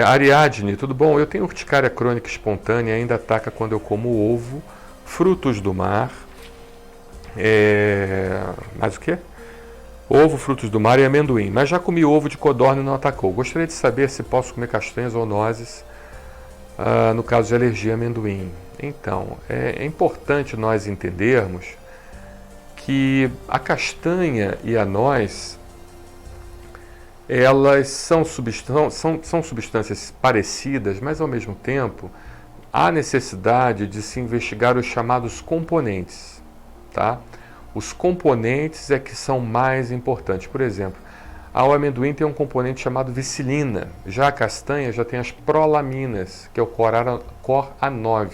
Ariadne, tudo bom? Eu tenho urticária crônica espontânea, ainda ataca quando eu como ovo, frutos do mar, mais o quê? Ovo, frutos do mar e amendoim. Mas já comi ovo de codorna e não atacou. Gostaria de saber se posso comer castanhas ou nozes, no caso de alergia a amendoim. Então, é importante nós entendermos que a castanha e a noz, elas são substâncias parecidas, mas ao mesmo tempo há necessidade de se investigar os chamados componentes, tá? Os componentes é que são mais importantes. Por exemplo, o amendoim tem um componente chamado vicilina, já a castanha já tem as prolaminas, que é o cor-A9.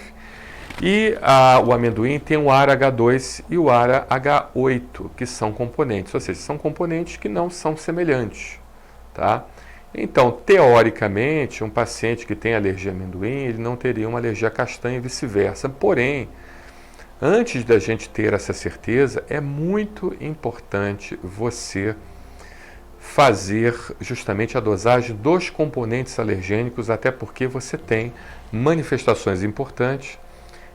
E o amendoim tem o ARA-H2 e o ARA-H8, que são componentes, ou seja, são componentes que não são semelhantes. Tá? Então, teoricamente, um paciente que tem alergia a amendoim, ele não teria uma alergia a castanha e vice-versa. Porém, antes da gente ter essa certeza, é muito importante você fazer justamente a dosagem dos componentes alergênicos, até porque você tem manifestações importantes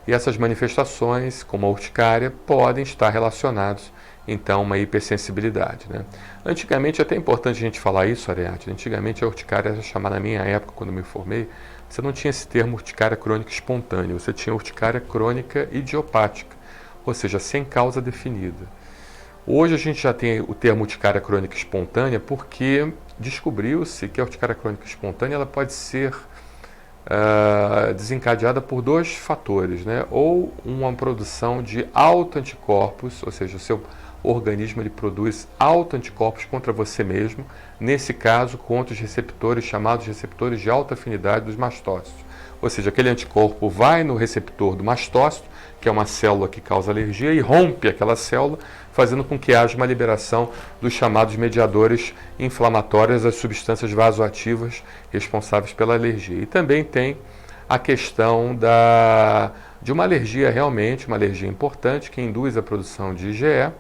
e essas manifestações, como a urticária, podem estar relacionadas então uma hipersensibilidade, né? Antigamente, até é importante a gente falar isso, Ariadne, antigamente a urticária era chamada, na minha época, quando me formei, você não tinha esse termo urticária crônica espontânea, você tinha urticária crônica idiopática, ou seja, sem causa definida. Hoje a gente já tem o termo urticária crônica espontânea porque descobriu-se que a urticária crônica espontânea ela pode ser desencadeada por dois fatores, né? Ou uma produção de autoanticorpos, ou seja, o seu organismo ele produz autoanticorpos contra você mesmo, nesse caso contra os receptores chamados receptores de alta afinidade dos mastócitos. Ou seja, aquele anticorpo vai no receptor do mastócito, que é uma célula que causa alergia, e rompe aquela célula, fazendo com que haja uma liberação dos chamados mediadores inflamatórios, as substâncias vasoativas responsáveis pela alergia. E também tem a questão de uma alergia realmente, uma alergia importante, que induz a produção de IgE,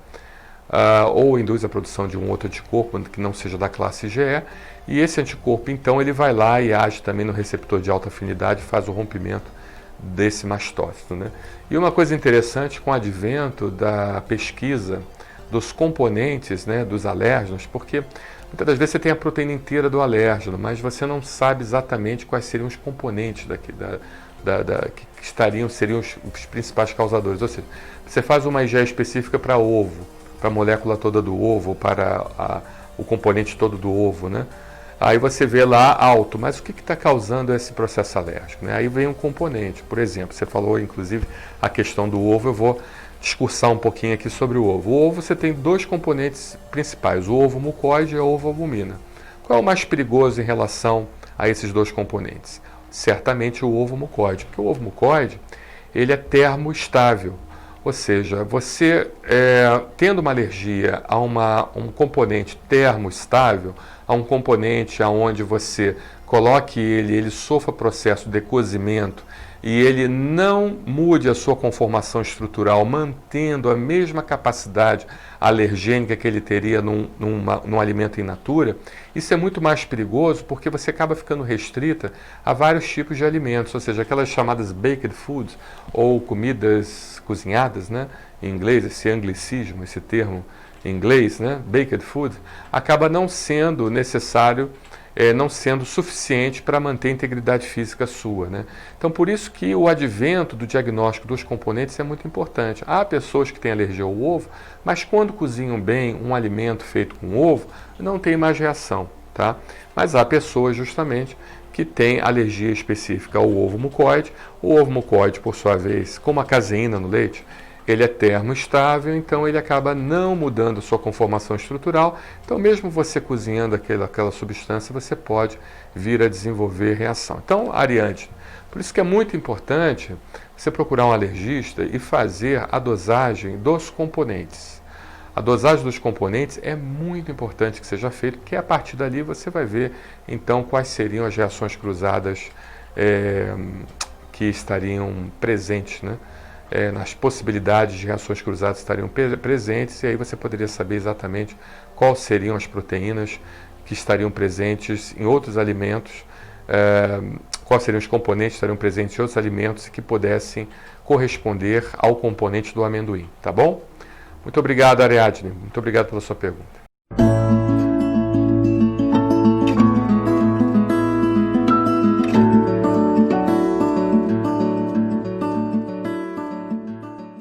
ou induz a produção de um outro anticorpo que não seja da classe IgE, e esse anticorpo então ele vai lá e age também no receptor de alta afinidade, faz o rompimento desse mastócito, né? E uma coisa interessante com o advento da pesquisa dos componentes, né, dos alérgenos, porque muitas das vezes você tem a proteína inteira do alérgeno, mas você não sabe exatamente quais seriam os componentes seriam os principais causadores. Ou seja, você faz uma IgE específica para ovo, para a molécula toda do ovo, para o componente todo do ovo, né? Aí você vê lá alto, mas o que está causando esse processo alérgico, né? Aí vem um componente, por exemplo, você falou inclusive a questão do ovo, eu vou discursar um pouquinho aqui sobre o ovo. O ovo você tem dois componentes principais, o ovo mucoide e o ovo albumina. Qual é o mais perigoso em relação a esses dois componentes? Certamente o ovo mucoide, porque o ovo mucoide ele é termoestável. Ou seja, você tendo uma alergia a um componente termoestável, a um componente onde você coloque ele sofra processo de cozimento e ele não mude a sua conformação estrutural, mantendo a mesma capacidade alergênica que ele teria num alimento in natura, isso é muito mais perigoso porque você acaba ficando restrita a vários tipos de alimentos, ou seja, aquelas chamadas baked foods, ou comidas cozinhadas, né? Em inglês, esse anglicismo, esse termo em inglês, né? Baked food, acaba não sendo necessário, não sendo suficiente para manter a integridade física sua, né? Então, por isso que o advento do diagnóstico dos componentes é muito importante. Há pessoas que têm alergia ao ovo, mas quando cozinham bem um alimento feito com ovo, não tem mais reação, tá? Mas há pessoas justamente que têm alergia específica ao ovo mucoide. O ovo mucoide, por sua vez, como a caseína no leite, ele é termoestável, então ele acaba não mudando sua conformação estrutural. Então, mesmo você cozinhando aquela substância, você pode vir a desenvolver reação. Então, Ariadne, por isso que é muito importante você procurar um alergista e fazer a dosagem dos componentes. A dosagem dos componentes é muito importante que seja feita, porque a partir dali você vai ver, então, quais seriam as reações cruzadas que estariam presentes, né? Nas possibilidades de reações cruzadas estariam presentes, e aí você poderia saber exatamente quais seriam as proteínas que estariam presentes em outros alimentos quais seriam os componentes que estariam presentes em outros alimentos e que pudessem corresponder ao componente do amendoim, tá bom? Muito obrigado, Ariadne. Muito obrigado pela sua pergunta.